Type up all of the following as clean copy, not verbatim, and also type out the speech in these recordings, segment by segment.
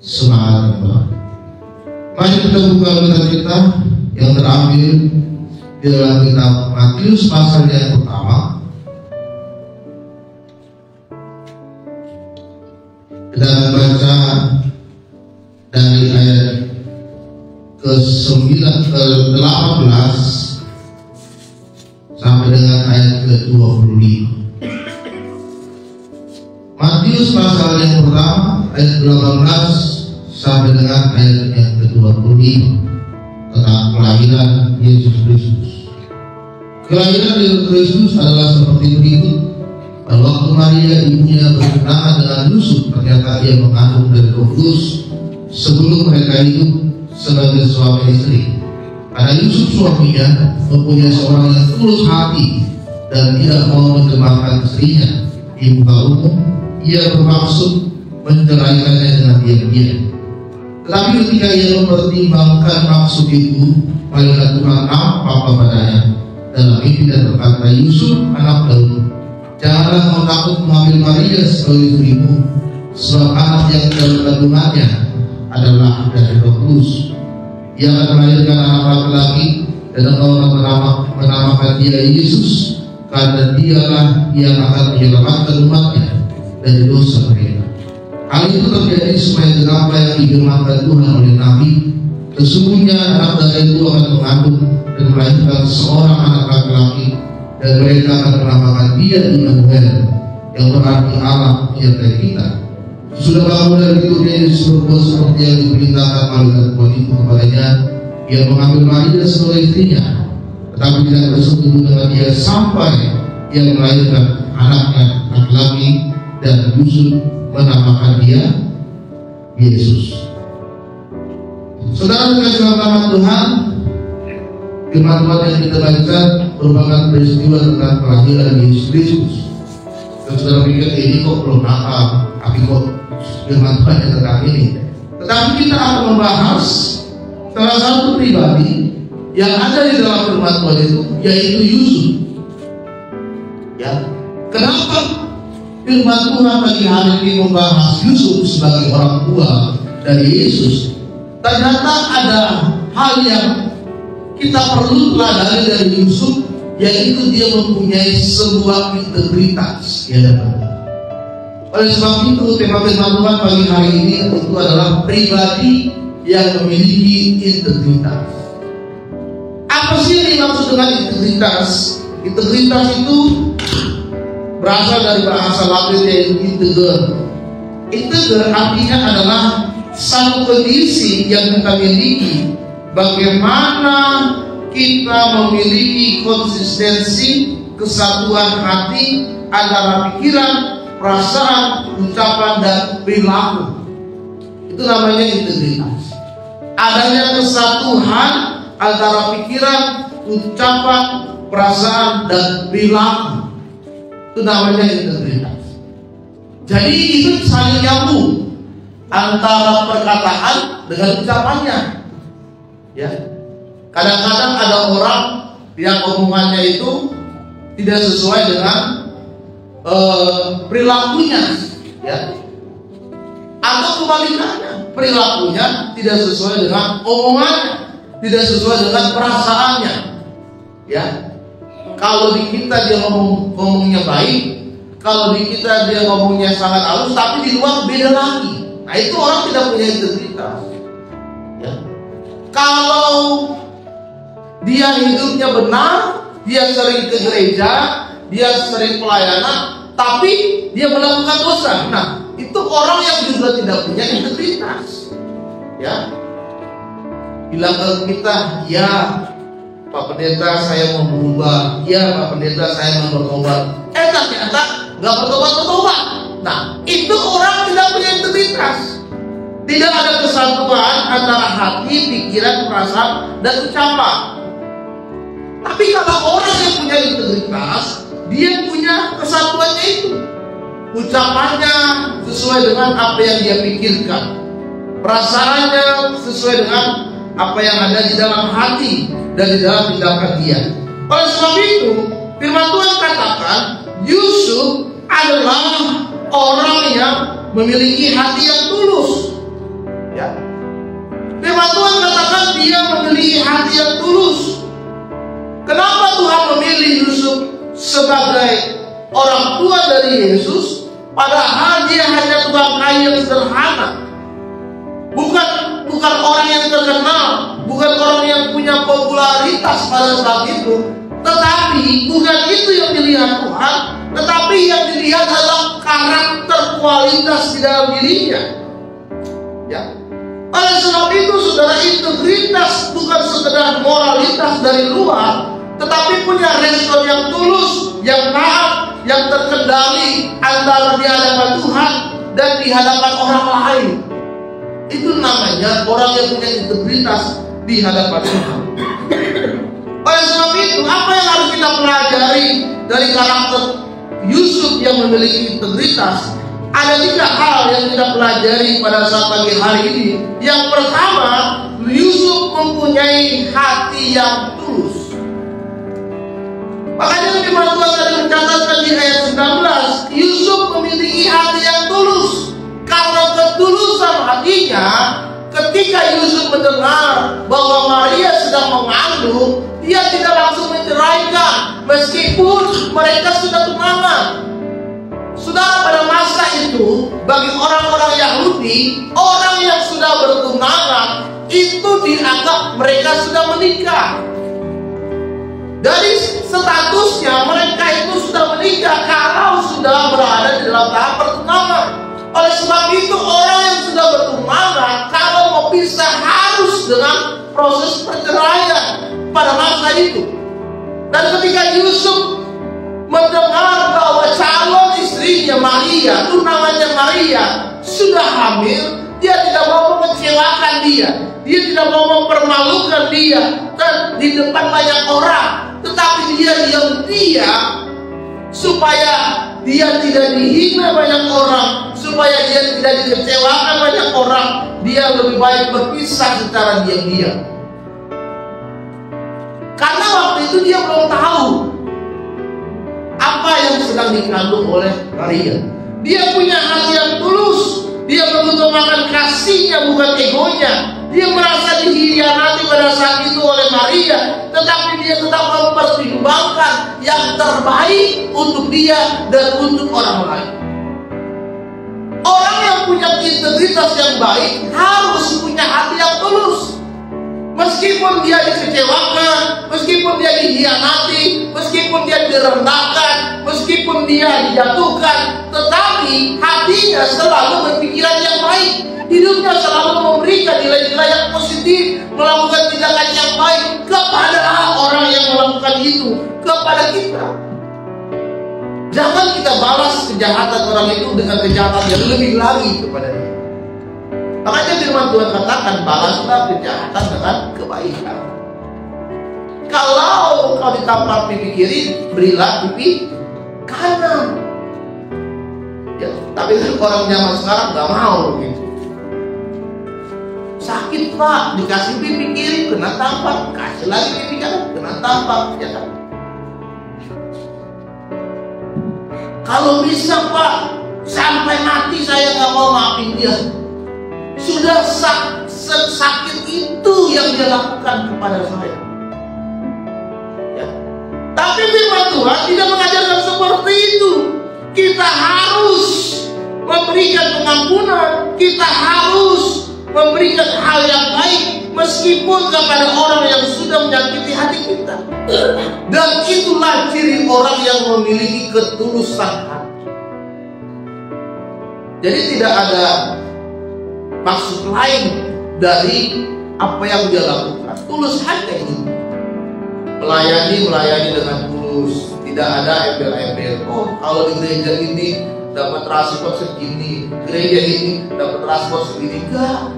semangat Tuhan. Mari kita buka Alkitab kita yang terambil di dalam kitab Matius pasal yang pertama. Kita akan baca dari ayat ke-18 sampai dengan ayat ke-25. Matius pasal yang pertama ayat 18 sampai dengan ayat yang ke-25 tentang kelahiran Yesus Kristus. Kelahiran Yesus Kristus adalah seperti berikut. Pada waktu Maria ibunya bertunangan dengan Yusuf, ternyata ia mengandung dari Roh Kudus sebelum mereka hidup sebagai suami istri. Karena Yusuf suaminya mempunyai seorang yang tulus hati dan tidak mau mencemarkan istrinya di muka umum, ia bermaksud menceraikannya dengan diam-diam. Tetapi ketika ia mempertimbangkan maksud itu, malaikat Tuhan nampak kepadanya dalam mimpi dan berkata, Yusuf anak Daud, janganlah kau takut mengambil Maria sebagai istrimu, sebab anak yang dalam kandungannya adalah dari Roh Kudus. Ia akan melahirkan anak laki-laki dan engkau akan menamakan dia Yesus, karena dialah yang akan menyelamatkan umatnya dari dosa mereka. Hal itu terjadi supaya genap yang difirmankan Tuhan oleh Nabi, sesungguhnya anak dari itu akan mengandung dan melahirkan seorang anak laki-laki, dan mereka akan menamakan dia Immanuel, yang berarti Allah menyertai kita. Sudah bangun dari tidurnya, Yesus berbuat seperti yang diperintahkan malaikat Tuhan itu kepadanya. Ia mengambil Maria sebagai istrinya, tetapi tidak bersetubuh dengan dia sampai ia melahirkan anaknya laki-laki, dan Yusuf menamakan dia Yesus. Saudara kasih nama Tuhan, firman Tuhan yang kita baca merupakan peristiwa tentang kelahiran Yesus Kristus. Dan saudara pikir ini kok belum nakal, tapi kok firman Tuhan yang tentang ini. Tetapi kita akan membahas salah satu pribadi yang ada di dalam firman Tuhan itu, yaitu Yusuf. Ya, kenapa firman Tuhan bagi hari ini membahas Yusuf sebagai orang tua dari Yesus? Ternyata ada hal yang kita perlu pelajari dari Yusuf, yaitu dia mempunyai sebuah integritas. Ya, oleh sebab itu tema firman Tuhan pagi hari ini itu adalah pribadi yang memiliki integritas. Apa sih yang dimaksud dengan integritas? Integritas itu berasal dari bahasa Latin yaitu integer. Integer artinya adalah satu kondisi yang kita miliki, bagaimana kita memiliki konsistensi kesatuan hati antara pikiran, perasaan, ucapan, dan perilaku. Itu namanya integritas. Adanya kesatuan antara pikiran, ucapan, perasaan, dan perilaku. Itu namanya integritas. Jadi itu saling nyambung antara perkataan dengan ucapannya. Ya, kadang-kadang ada orang yang omongannya itu tidak sesuai dengan perilakunya, ya, atau kebalikannya, perilakunya tidak sesuai dengan omongannya, tidak sesuai dengan perasaannya. Ya, kalau di kita dia ngomongnya baik, kalau di kita dia ngomongnya sangat halus, tapi di luar beda lagi. Nah, itu orang tidak punya integritas. Ya. Kalau dia hidupnya benar, dia sering ke gereja, dia sering pelayanan, tapi dia melakukan dosa. Nah, itu orang yang juga tidak punya integritas. Ya, bilang ke kita, ya Pak Pendeta saya mau berubah, ya Pak Pendeta saya mau bertobat. Ternyata nggak bertobat. Nah, itu orang tidak punya integritas. Tidak ada kesatuan antara hati, pikiran, perasaan, dan ucapan. Tapi kalau orang yang punya integritas, dia punya kesatuannya itu. Ucapannya sesuai dengan apa yang dia pikirkan, perasaannya sesuai dengan apa yang ada di dalam hati dan di dalam tindakan dia. Oleh sebab itu, firman Tuhan katakan Yusuf adalah orang yang memiliki hati yang tulus. Ya. Firman Tuhan katakan dia memiliki hati yang tulus. Kenapa Tuhan memilih Yusuf sebagai orang tua dari Yesus, padahal dia hanya tukang kayu yang sederhana, bukan orang yang terkenal, bukan orang yang punya popularitas pada saat itu. Tetapi bukan itu yang dilihat Tuhan, tetapi yang dilihat adalah karakter, kualitas di dalam dirinya. Ya. Oleh sebab itu, saudara, integritas bukan sekedar moralitas dari luar, tetapi punya respon yang tulus, yang taat, yang terkendali antara di hadapan Tuhan dan di hadapan orang lain. Itu namanya orang yang punya integritas di hadapan Tuhan. Oleh sebab itu, apa yang harus kita pelajari dari karakter Yusuf yang memiliki integritas? Ada 3 hal yang kita pelajari pada saat pagi hari ini. Yang pertama, Yusuf mempunyai hati yang tulus. Makanya firman Tuhan tadi mencatatkan di ayat 19, Yusuf memiliki hati yang tulus. Karena ketulusan hatinya, ketika Yusuf mendengar bahwa Maria sedang mengandung, dia tidak langsung menceraikan, meskipun mereka sudah tunangan. Saudara, pada masa itu, bagi orang-orang Yahudi, orang yang sudah bertunangan itu dianggap mereka sudah menikah. Dari statusnya mereka itu sudah menikah kalau sudah berada di dalam tahap pertunangan. Oleh sebab itu, orang yang sudah bertunangan kalau mau pisah harus dengan proses perceraian pada masa itu. Dan ketika Yusuf mendengar bahwa calon istrinya Maria, tunangannya Maria, sudah hamil, dia tidak mau mengecewakan dia, dia tidak mau mempermalukan dia dan di depan banyak orang, tetapi dia diam-diam supaya dia tidak dihina banyak orang, supaya dia tidak dikecewakan banyak orang. Dia lebih baik berpisah secara diam-diam, karena waktu itu dia belum tahu apa yang sedang dikandung oleh Maria. Dia punya hati yang tulus. Dia mengutamakan kasihnya, bukan egonya. Dia merasa dikhianati pada saat itu oleh Maria, tetapi dia tetap mempertimbangkan yang terbaik untuk dia dan untuk orang lain. Orang yang punya integritas yang baik harus punya hati yang tulus. Meskipun dia dikecewakan, meskipun dia dikhianati, meskipun dia direndahkan, meskipun dia dijatuhkan, tetapi hatinya selalu berpikiran yang baik. Hidupnya selalu memberikan nilai-nilai yang positif, melakukan tindakan yang baik kepada orang yang melakukan itu, kepada kita. Jangan kita balas kejahatan orang itu dengan kejahatan yang lebih lagi kepada dia. Makanya firman Tuhan katakan, balaslah kejahatan dengan kebaikan. Kalau kau ditampar pipi kiri, berilah pipi kanan. Ya, tapi orang zaman sekarang nggak mau gitu. Sakit Pak, dikasih pipi kiri kena tampar, kasih lagi pipi kanan kena tampar, ya kan? Kalau bisa Pak, sampai mati saya nggak mau maafin dia. Sudah sakit itu yang dia lakukan kepada saya. Ya. Tapi firman Tuhan tidak mengajarkan seperti itu. Kita harus memberikan pengampunan, kita harus memberikan hal yang baik, meskipun kepada orang yang sudah menyakiti hati kita. Dan itulah ciri orang yang memiliki ketulusan hati. Jadi tidak ada maksud lain dari apa yang dia lakukan. Tulus hati ini. Melayani dengan tulus. Tidak ada embel-embel. Oh, kalau di gereja ini dapat transport segini, gereja ini dapat transport segini. Enggak.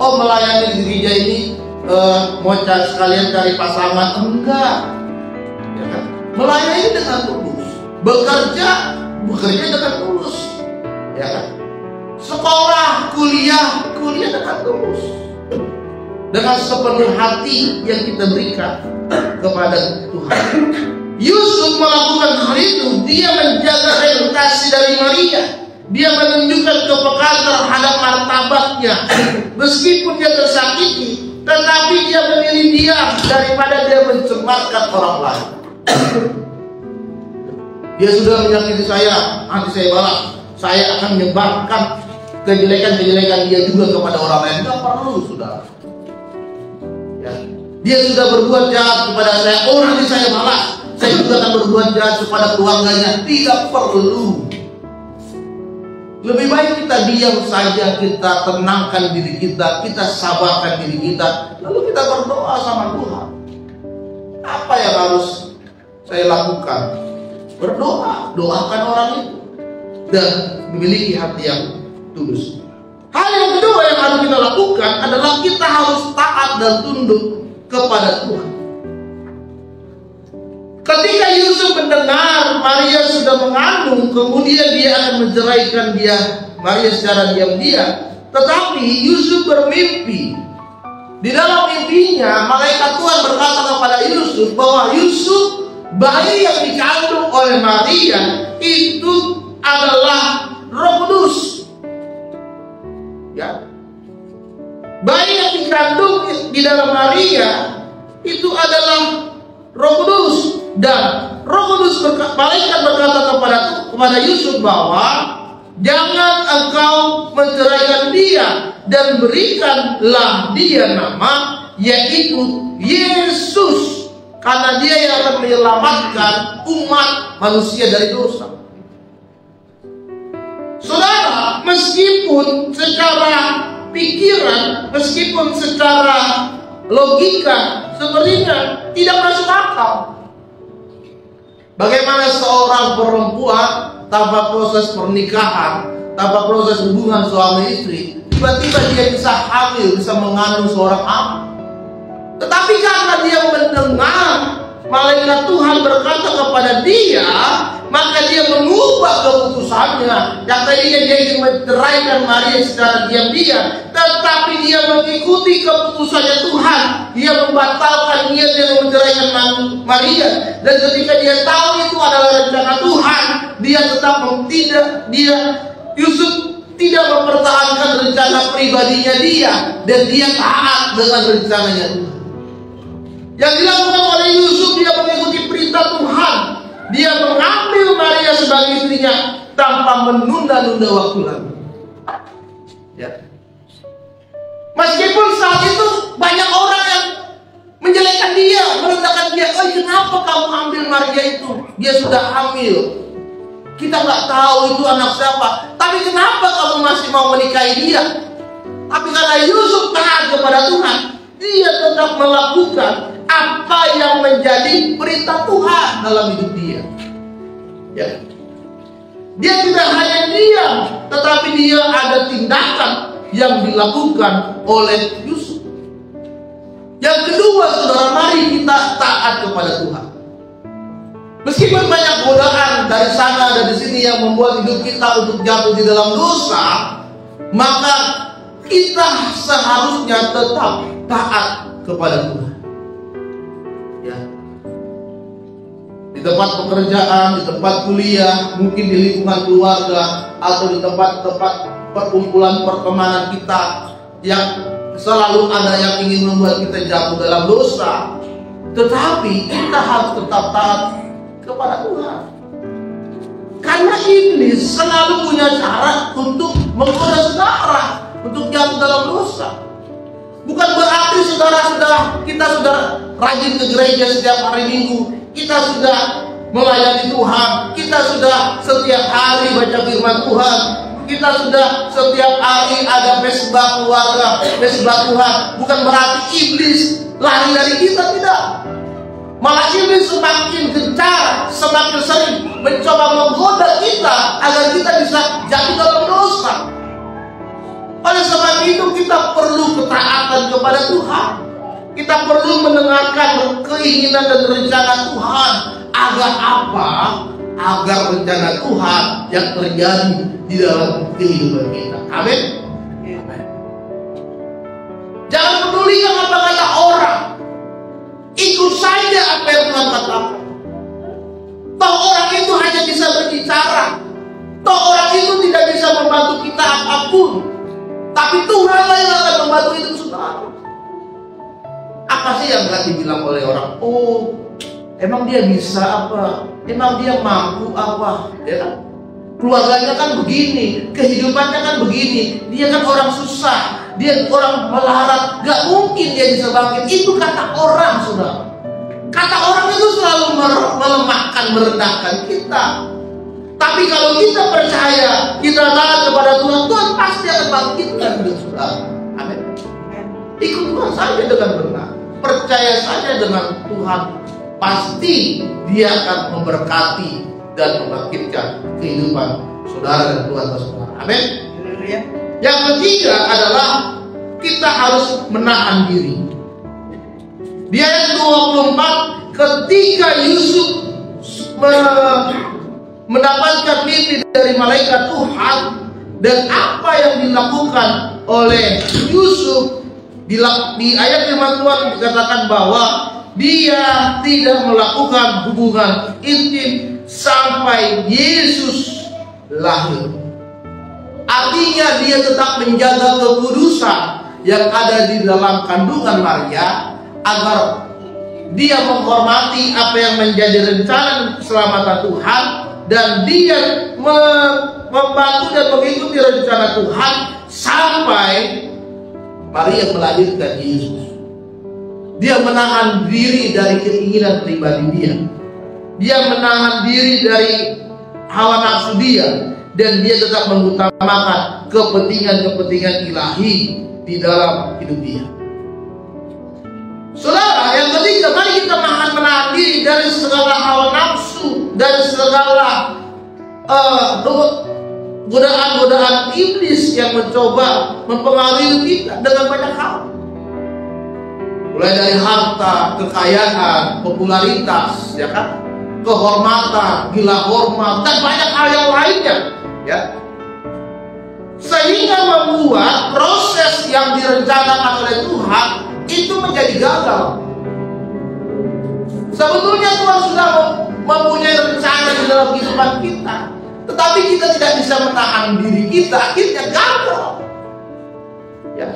Oh, melayani di gereja ini mau sekalian cari pasangan. Enggak. Ya kan? Melayani dengan tulus. Bekerja dengan tulus. Ya kan? Sekolah, kuliah dengan tulus, dengan sepenuh hati yang kita berikan kepada Tuhan. Yusuf melakukan hal itu. Dia menjaga reputasi dari Maria. Dia menunjukkan kepekaan terhadap martabatnya. Meskipun dia tersakiti, tetapi dia memilih diam daripada dia mencemarkan orang lain. Dia sudah menyakiti saya, nanti saya balas. Saya akan menyebarkan kejelekan-kejelekan dia juga kepada orang lain. Tidak perlu, saudara. Ya. Dia sudah berbuat jahat kepada saya, oh nanti saya balas. Saya juga akan berbuat jahat kepada keluarganya. Tidak perlu. Lebih baik kita diam saja, kita tenangkan diri kita sabarkan diri kita, lalu kita berdoa sama Tuhan. Apa yang harus saya lakukan? Berdoa, doakan orang itu dan memiliki hati yang tulus. Hal yang kedua yang harus kita lakukan adalah kita harus taat dan tunduk kepada Tuhan. Ketika Yusuf mendengar Maria sudah mengandung, kemudian dia akan menceraikan Maria secara diam-diam. Tetapi Yusuf bermimpi. Di dalam mimpinya, malaikat Tuhan berkata kepada Yusuf bahwa Yusuf, bayi yang dikandung oleh Maria itu adalah Roh Kudus. Ya. Bayi yang dikandung di dalam Maria itu adalah Roh Kudus. Dan Roh Kudus malaikat berkata kepada Yusuf bahwa jangan engkau menceraikan dia dan berikanlah dia nama yaitu Yesus, karena dia yang akan menyelamatkan umat manusia dari dosa. Saudara, meskipun secara pikiran, meskipun secara logika sepertinya tidak masuk akal. Bagaimana seorang perempuan tanpa proses pernikahan, tanpa proses hubungan suami istri, tiba-tiba dia bisa hamil, bisa mengandung seorang anak. Tetapi karena dia mendengar malaikat Tuhan berkata kepada dia, maka dia mengubah keputusannya. Yang tadinya dia ingin menceraikan Maria secara diam-diam, tetapi dia mengikuti keputusannya Tuhan. Dia membatalkan niat dia menceraikan Maria. Dan ketika dia tahu itu adalah rencana Tuhan, Yusuf tidak mempertahankan rencana pribadinya dia, dan dia taat dengan rencananya Tuhan. Yang dilakukan oleh Yusuf, dia mengikuti perintah Tuhan. Dia mengambil Maria sebagai istrinya tanpa menunda-nunda waktu lagi. Ya. Meskipun saat itu banyak orang yang menjelekkan dia, merendahkan dia. Oh, kenapa kamu ambil Maria itu? Dia sudah hamil. Kita nggak tahu itu anak siapa. Tapi kenapa kamu masih mau menikahi dia? Tapi karena Yusuf taat kepada Tuhan, dia tetap melakukan apa yang menjadi perintah Tuhan dalam hidup dia. Ya. Dia tidak hanya diam, tetapi dia ada tindakan yang dilakukan oleh Yusuf. Yang kedua, saudara, mari kita taat kepada Tuhan. Meskipun banyak godaan dari sana dan di sini yang membuat hidup kita untuk jatuh di dalam dosa, maka kita seharusnya tetap taat kepada Tuhan. Ya. Di tempat pekerjaan, di tempat kuliah, mungkin di lingkungan keluarga, atau di tempat-tempat perkumpulan pertemanan kita yang selalu ada yang ingin membuat kita jatuh dalam dosa. Tetapi kita harus tetap taat kepada Tuhan. Karena iblis selalu punya cara untuk menggoda saudara untuk jatuh dalam dosa. Bukan berarti kita sudah rajin ke gereja setiap hari Minggu, kita sudah melayani Tuhan, kita sudah setiap hari baca firman Tuhan, kita sudah setiap hari ada mesbah keluarga, mesbah Tuhan. Bukan berarti iblis lari dari kita, tidak. Malah iblis semakin gencar, semakin sering mencoba menggoda kita agar kita bisa jatuh dalam dosa. Oleh sebab itu kita perlu ketaatan kepada Tuhan. Kita perlu mendengarkan keinginan dan rencana Tuhan. Agar apa? Agar rencana Tuhan yang terjadi di dalam kehidupan kita. Amin. Jangan peduli apa kata orang. Ikut saja apa yang Tuhan katakan. Bahwa orang itu hanya bisa berbicara, Toh orang itu tidak bisa membantu kita apapun, tapi Tuhanlah yang akan membantu hidup saudara. Apa sih yang gak dibilang oleh orang? Oh, emang dia bisa apa? Emang dia mampu apa? Ya kan? Keluarganya kan begini, kehidupannya kan begini. Dia kan orang susah, dia orang melarat, gak mungkin dia bisa bangkit. Itu kata orang, saudara. Kata orang itu selalu melemahkan, merendahkan kita. Tapi kalau kita percaya, kita taat kepada Tuhan, Tuhan pasti akan bangkitkan hidup saudara. Amin. Ikut Tuhan saja dengan benar, percaya saja dengan Tuhan, pasti Dia akan memberkati dan membangkitkan kehidupan saudara dan keluarga saudara. Amin. Yang ketiga adalah kita harus menahan diri. Di ayat 24, ketika Yusuf mendapatkan mimpi dari malaikat Tuhan, dan apa yang dilakukan oleh Yusuf di ayat 52 dikatakan bahwa dia tidak melakukan hubungan intim sampai Yesus lahir. Artinya dia tetap menjaga kekudusan yang ada di dalam kandungan Maria, agar dia menghormati apa yang menjadi rencana keselamatan Tuhan, dan dia membantu dan mengikuti rencana Tuhan sampai Maria melahirkan Yesus. Dia menahan diri dari keinginan pribadi dia. Dia menahan diri dari hawa nafsu dia, dan dia tetap mengutamakan kepentingan-kepentingan ilahi di dalam hidup dia. Saudara, yang ketiga, mari kita menahan diri dari segala hawa nafsu, dari segala godaan-godaan iblis yang mencoba mempengaruhi kita dengan banyak hal. Mulai dari harta, kekayaan, popularitas, ya kan, kehormatan, gila hormat, dan banyak hal yang lainnya, ya. Sehingga membuat proses yang direncanakan oleh Tuhan itu menjadi gagal. Sebetulnya Tuhan sudah mempunyai rencana di dalam kehidupan kita, tetapi kita tidak bisa menahan diri kita, akhirnya gagal. Ya.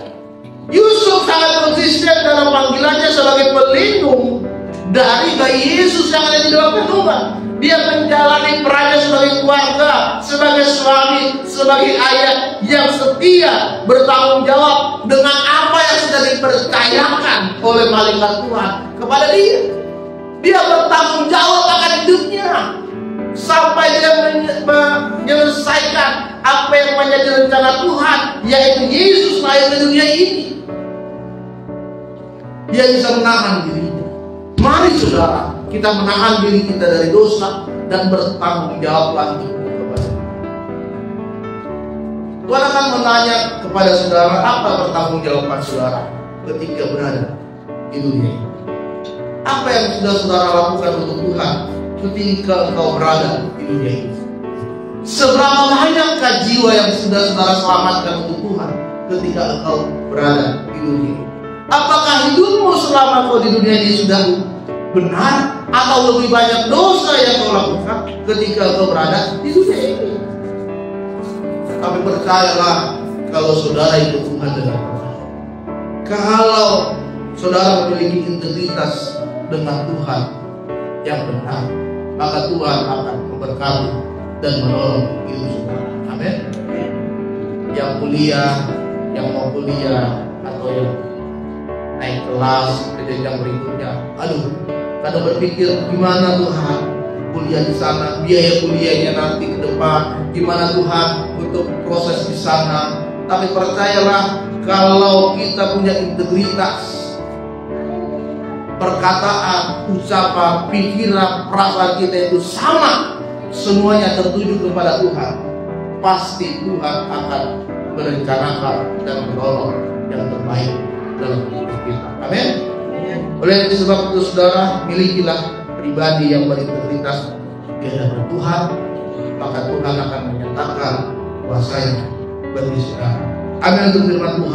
Yusuf sangat konsisten dalam panggilannya sebagai pelindung dari bayi Yesus yang ada di dalam kandungan. Dia menjalani perannya sebagai keluarga, sebagai suami, sebagai ayah yang setia, bertanggung jawab dengan apa yang sudah dipercayakan oleh malaikat Tuhan kepada dia. Dia bertanggung jawab akan hidupnya sampai dia menyelesaikan apa yang menjadi rencana Tuhan, yaitu Yesus lahir ke dunia ini. Dia bisa menahan dirinya. Mari saudara, kita menahan diri kita dari dosa dan bertanggung jawab lagi kepada Tuhan. Tuhan akan menanya kepada saudara, apa bertanggung jawaban saudara ketika berada di dunia ini? Apa yang sudah saudara lakukan untuk Tuhan ketika engkau berada di dunia ini? Seberapa banyakkah jiwa yang sudah saudara selamatkan untuk Tuhan ketika engkau berada di dunia ini? Apakah hidupmu selama kau di dunia ini sudah benar, atau lebih banyak dosa yang kau lakukan ketika kau berada di dunia ini? Tapi percayalah, kalau saudara ikut Tuhan dengan benar, kalau saudara memiliki integritas dengan Tuhan yang benar, maka Tuhan akan memberkati dan menolong hidup saudara. Amin. Yang kuliah, yang mau kuliah, atau yang naik kelas ke jenjang berikutnya, aduh, kadang berpikir gimana Tuhan kuliah di sana, biaya kuliahnya nanti ke depan, gimana Tuhan untuk proses di sana. Tapi percayalah, kalau kita punya integritas, perkataan, ucapan, pikiran, perasaan kita itu sama, semuanya tertuju kepada Tuhan, pasti Tuhan akan merencanakan dan menolong yang terbaik dalam hidup kita. Amin. Oleh sebab itu saudara, milikilah pribadi yang berintegritas di hadapan Tuhan, maka Tuhan akan menyatakan kuasanya bagi saudara. Amin. Untuk firman Tuhan.